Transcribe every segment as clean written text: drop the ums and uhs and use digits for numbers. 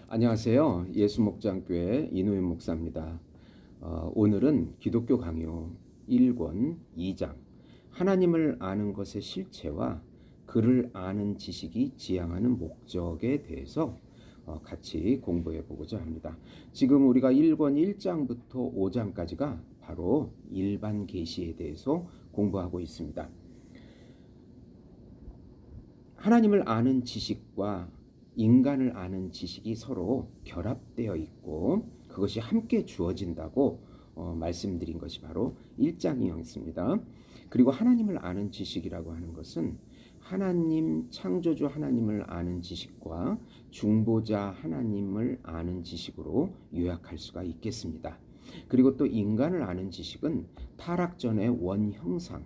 안녕하세요. 예수목장교회 이노윤 목사입니다. 오늘은 기독교 강요 1권 2장 하나님을 아는 것의 실체와 그를 아는 지식이 지향하는 목적에 대해서 같이 공부해 보고자 합니다. 지금 우리가 1권 1장부터 5장까지가 바로 일반 계시에 대해서 공부하고 있습니다. 하나님을 아는 지식과 인간을 아는 지식이 서로 결합되어 있고 그것이 함께 주어진다고 말씀드린 것이 바로 1장이었습니다. 그리고 하나님을 아는 지식이라고 하는 것은 하나님 창조주 하나님을 아는 지식과 중보자 하나님을 아는 지식으로 요약할 수가 있겠습니다. 그리고 또 인간을 아는 지식은 타락 전의 원형상을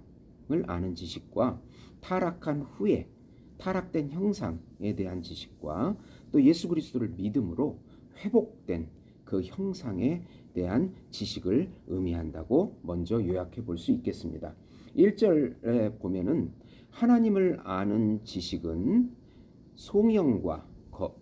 아는 지식과 타락한 후에 타락된 형상에 대한 지식과 또 예수 그리스도를 믿음으로 회복된 그 형상에 대한 지식을 의미한다고 먼저 요약해 볼 수 있겠습니다. 1절에 보면은 하나님을 아는 지식은 송영과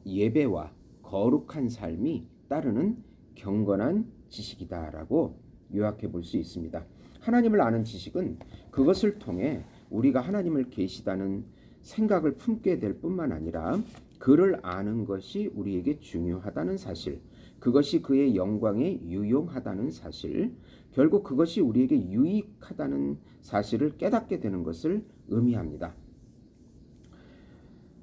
예배와 거룩한 삶이 따르는 경건한 지식이다라고 요약해 볼 수 있습니다. 하나님을 아는 지식은 그것을 통해 우리가 하나님을 계시다는 생각을 품게 될 뿐만 아니라 그를 아는 것이 우리에게 중요하다는 사실, 그것이 그의 영광에 유용하다는 사실, 결국 그것이 우리에게 유익하다는 사실을 깨닫게 되는 것을 의미합니다.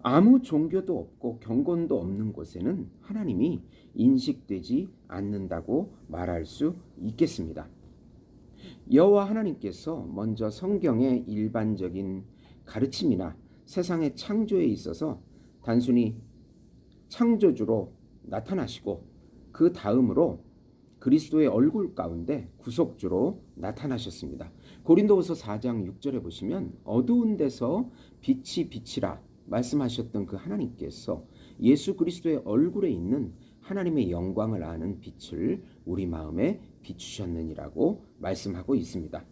아무 종교도 없고 경건도 없는 곳에는 하나님이 인식되지 않는다고 말할 수 있겠습니다. 여호와 하나님께서 먼저 성경의 일반적인 가르침이나 세상의 창조에 있어서 단순히 창조주로 나타나시고 그 다음으로 그리스도의 얼굴 가운데 구속주로 나타나셨습니다. 고린도후서 4장 6절에 보시면 어두운 데서 빛이 비치라 말씀하셨던 그 하나님께서 예수 그리스도의 얼굴에 있는 하나님의 영광을 아는 빛을 우리 마음에 비추셨느니라고 말씀하고 있습니다.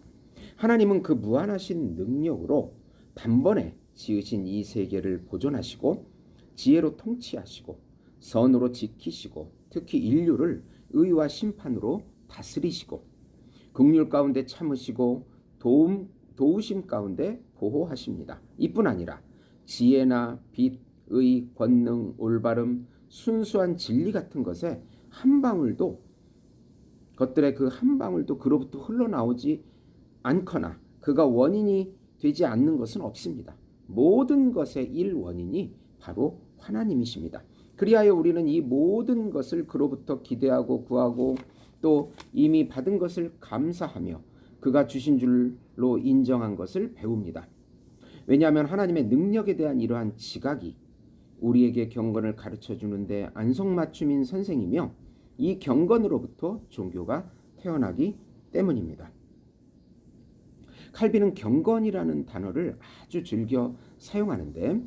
하나님은 그 무한하신 능력으로 단번에 지으신 이 세계를 보존하시고 지혜로 통치하시고 선으로 지키시고 특히 인류를 의와 심판으로 다스리시고 긍휼 가운데 참으시고 도우심 가운데 보호하십니다. 이뿐 아니라 지혜나 빛, 의, 권능, 올바름, 순수한 진리 같은 것에 한 방울도 것들의 그 한 방울도 그로부터 흘러나오지 않거나 그가 원인이 되지 않는 것은 없습니다. 모든 것의 일원인이 바로 하나님이십니다. 그리하여 우리는 이 모든 것을 그로부터 기대하고 구하고 또 이미 받은 것을 감사하며 그가 주신 줄로 인정한 것을 배웁니다. 왜냐하면 하나님의 능력에 대한 이러한 지각이 우리에게 경건을 가르쳐 주는데 안성맞춤인 선생이며 이 경건으로부터 종교가 태어나기 때문입니다. 칼빈은 경건이라는 단어를 아주 즐겨 사용하는데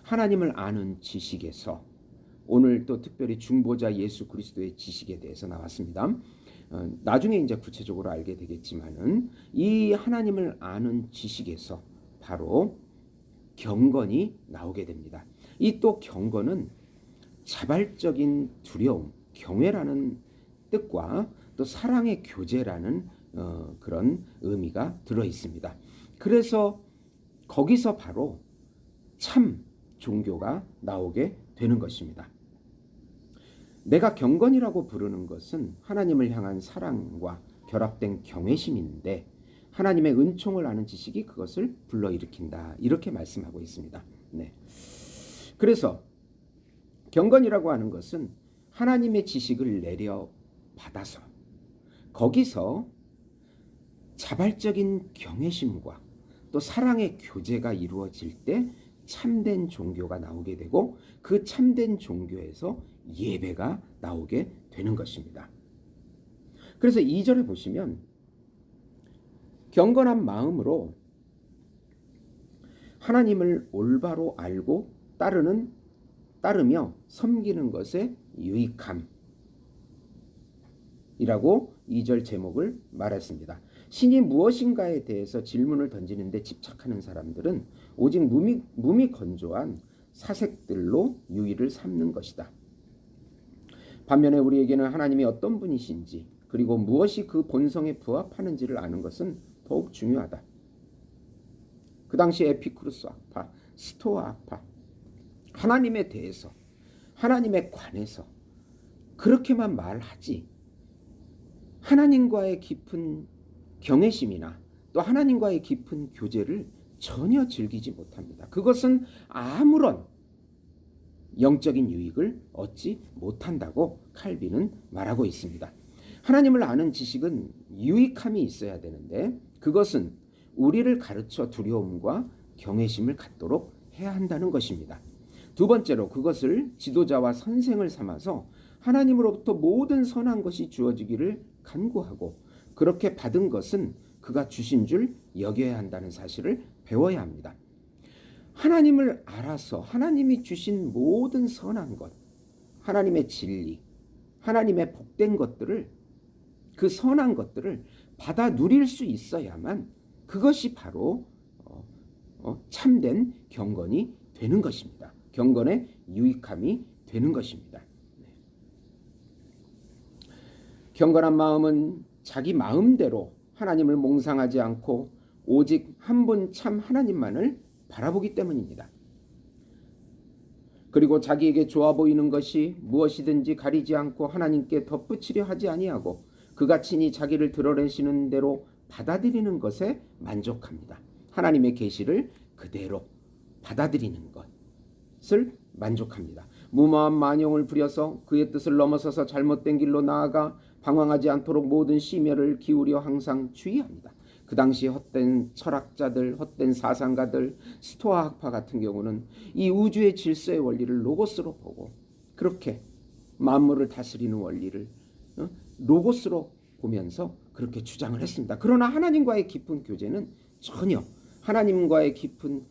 하나님을 아는 지식에서 오늘 또 특별히 중보자 예수 그리스도의 지식에 대해서 나왔습니다. 나중에 이제 구체적으로 알게 되겠지만은 이 하나님을 아는 지식에서 바로 경건이 나오게 됩니다. 이 또 경건은 자발적인 두려움, 경외라는 뜻과 또 사랑의 교제라는 그런 의미가 들어 있습니다. 그래서 거기서 바로 참 종교가 나오게 되는 것입니다. 내가 경건이라고 부르는 것은 하나님을 향한 사랑과 결합된 경외심인데 하나님의 은총을 아는 지식이 그것을 불러일으킨다. 이렇게 말씀하고 있습니다. 네. 그래서 경건이라고 하는 것은 하나님의 지식을 내려받아서 거기서 자발적인 경외심과 또 사랑의 교제가 이루어질 때 참된 종교가 나오게 되고 그 참된 종교에서 예배가 나오게 되는 것입니다. 그래서 2절에 보시면 경건한 마음으로 하나님을 올바로 알고 따르며 섬기는 것에 유익함이라고 2절 제목을 말했습니다. 신이 무엇인가에 대해서 질문을 던지는데 집착하는 사람들은 오직 무미건조한 사색들로 유의를 삼는 것이다. 반면에 우리에게는 하나님이 어떤 분이신지 그리고 무엇이 그 본성에 부합하는지를 아는 것은 더욱 중요하다. 그 당시 에피쿠르스 학파, 스토아 학파, 하나님에 대해서, 하나님에 관해서 그렇게만 말하지 하나님과의 깊은 경외심이나 또 하나님과의 깊은 교제를 전혀 즐기지 못합니다. 그것은 아무런 영적인 유익을 얻지 못한다고 칼빈은 말하고 있습니다. 하나님을 아는 지식은 유익함이 있어야 되는데 그것은 우리를 가르쳐 두려움과 경외심을 갖도록 해야 한다는 것입니다. 두 번째로 그것을 지도자와 선생을 삼아서 하나님으로부터 모든 선한 것이 주어지기를 간구하고 그렇게 받은 것은 그가 주신 줄 여겨야 한다는 사실을 배워야 합니다. 하나님을 알아서 하나님이 주신 모든 선한 것, 하나님의 진리, 하나님의 복된 것들을 그 선한 것들을 받아 누릴 수 있어야만 그것이 바로 참된 경건이 되는 것입니다. 경건의 유익함이 되는 것입니다. 경건한 마음은 자기 마음대로 하나님을 몽상하지 않고 오직 한 분 참 하나님만을 바라보기 때문입니다. 그리고 자기에게 좋아 보이는 것이 무엇이든지 가리지 않고 하나님께 덧붙이려 하지 아니하고 그가 친히 자기를 드러내시는 대로 받아들이는 것에 만족합니다. 하나님의 계시를 그대로 받아들이는 것을 만족합니다. 무모한 만용을 부려서 그의 뜻을 넘어서서 잘못된 길로 나아가 방황하지 않도록 모든 심혈을 기울여 항상 주의합니다. 그 당시 헛된 철학자들, 헛된 사상가들, 스토아 학파 같은 경우는 이 우주의 질서의 원리를 로고스로 보고 그렇게 만물을 다스리는 원리를 로고스로 보면서 그렇게 주장을 했습니다. 그러나 하나님과의 깊은 교제는 전혀 하나님과의 깊은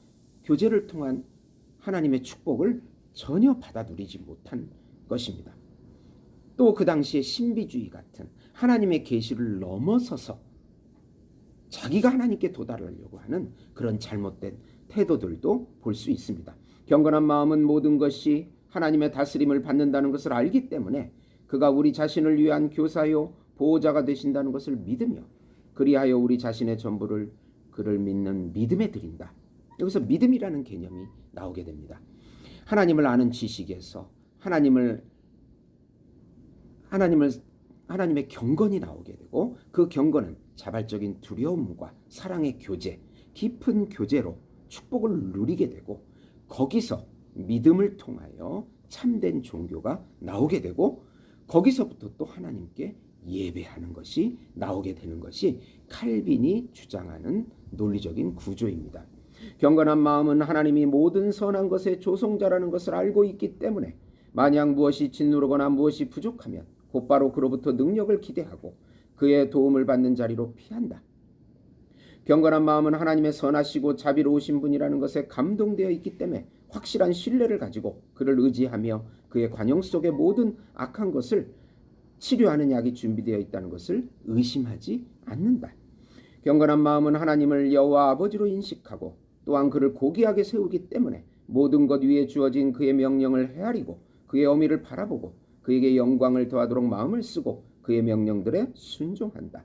교제를 통한 하나님의 축복을 전혀 받아 누리지 못한 것입니다. 또 그 당시에 신비주의 같은 하나님의 계시를 넘어서서 자기가 하나님께 도달하려고 하는 그런 잘못된 태도들도 볼 수 있습니다. 경건한 마음은 모든 것이 하나님의 다스림을 받는다는 것을 알기 때문에 그가 우리 자신을 위한 교사요 보호자가 되신다는 것을 믿으며 그리하여 우리 자신의 전부를 그를 믿는 믿음에 드린다. 여기서 믿음이라는 개념이 나오게 됩니다. 하나님을 아는 지식에서 하나님의 경건이 나오게 되고 그 경건은 자발적인 두려움과 사랑의 교제, 깊은 교제로 축복을 누리게 되고 거기서 믿음을 통하여 참된 종교가 나오게 되고 거기서부터 또 하나님께 예배하는 것이 나오게 되는 것이 칼빈이 주장하는 논리적인 구조입니다. 경건한 마음은 하나님이 모든 선한 것의 조성자라는 것을 알고 있기 때문에 만약 무엇이 짓누르거나 무엇이 부족하면 곧바로 그로부터 능력을 기대하고 그의 도움을 받는 자리로 피한다. 경건한 마음은 하나님의 선하시고 자비로우신 분이라는 것에 감동되어 있기 때문에 확실한 신뢰를 가지고 그를 의지하며 그의 관용 속의 모든 악한 것을 치료하는 약이 준비되어 있다는 것을 의심하지 않는다. 경건한 마음은 하나님을 여호와 아버지로 인식하고 또한 그를 고귀하게 세우기 때문에 모든 것 위에 주어진 그의 명령을 헤아리고 그의 어미를 바라보고 그에게 영광을 더하도록 마음을 쓰고 그의 명령들에 순종한다.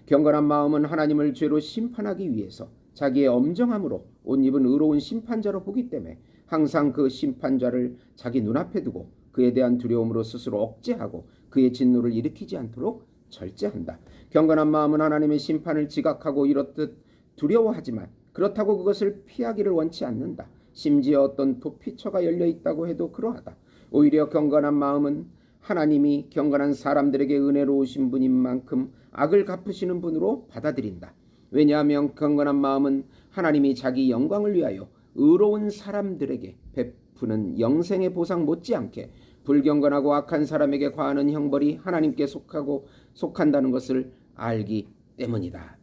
경건한 마음은 하나님을 죄로 심판하기 위해서 자기의 엄정함으로 옷 입은 의로운 심판자로 보기 때문에 항상 그 심판자를 자기 눈앞에 두고 그에 대한 두려움으로 스스로 억제하고 그의 진노를 일으키지 않도록 절제한다. 경건한 마음은 하나님의 심판을 지각하고 이렇듯 두려워하지만 그렇다고 그것을 피하기를 원치 않는다. 심지어 어떤 도피처가 열려 있다고 해도 그러하다. 오히려 경건한 마음은 하나님이 경건한 사람들에게 은혜로우신 분인 만큼 악을 갚으시는 분으로 받아들인다. 왜냐하면 경건한 마음은 하나님이 자기 영광을 위하여 의로운 사람들에게 베푸는 영생의 보상 못지않게 불경건하고 악한 사람에게 과하는 형벌이 하나님께 속한다는 것을 알기 때문이다.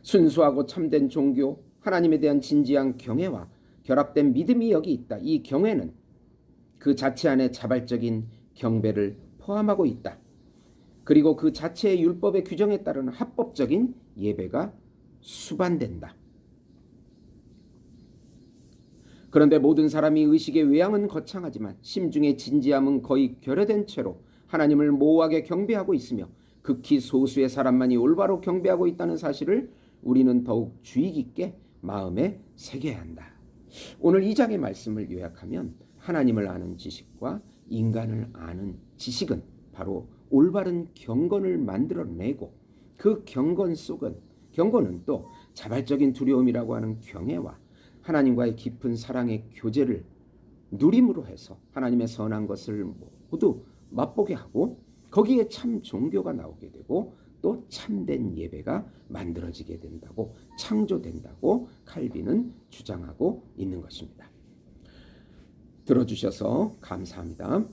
순수하고 참된 종교, 하나님에 대한 진지한 경외와 결합된 믿음이 여기 있다. 이 경외는 그 자체 안에 자발적인 경배를 포함하고 있다. 그리고 그 자체의 율법의 규정에 따르는 합법적인 예배가 수반된다. 그런데 모든 사람이 의식의 외양은 거창하지만 심중의 진지함은 거의 결여된 채로 하나님을 모호하게 경배하고 있으며 극히 소수의 사람만이 올바로 경배하고 있다는 사실을 우리는 더욱 주의 깊게 마음에 새겨야 한다. 오늘 이 장의 말씀을 요약하면 하나님을 아는 지식과 인간을 아는 지식은 바로 올바른 경건을 만들어내고 그 경건은 또 자발적인 두려움이라고 하는 경외와 하나님과의 깊은 사랑의 교제를 누림으로 해서 하나님의 선한 것을 모두 맛보게 하고 거기에 참 종교가 나오게 되고 또 참된 예배가 만들어지게 된다고 창조된다고 칼빈은 주장하고 있는 것입니다. 들어주셔서 감사합니다.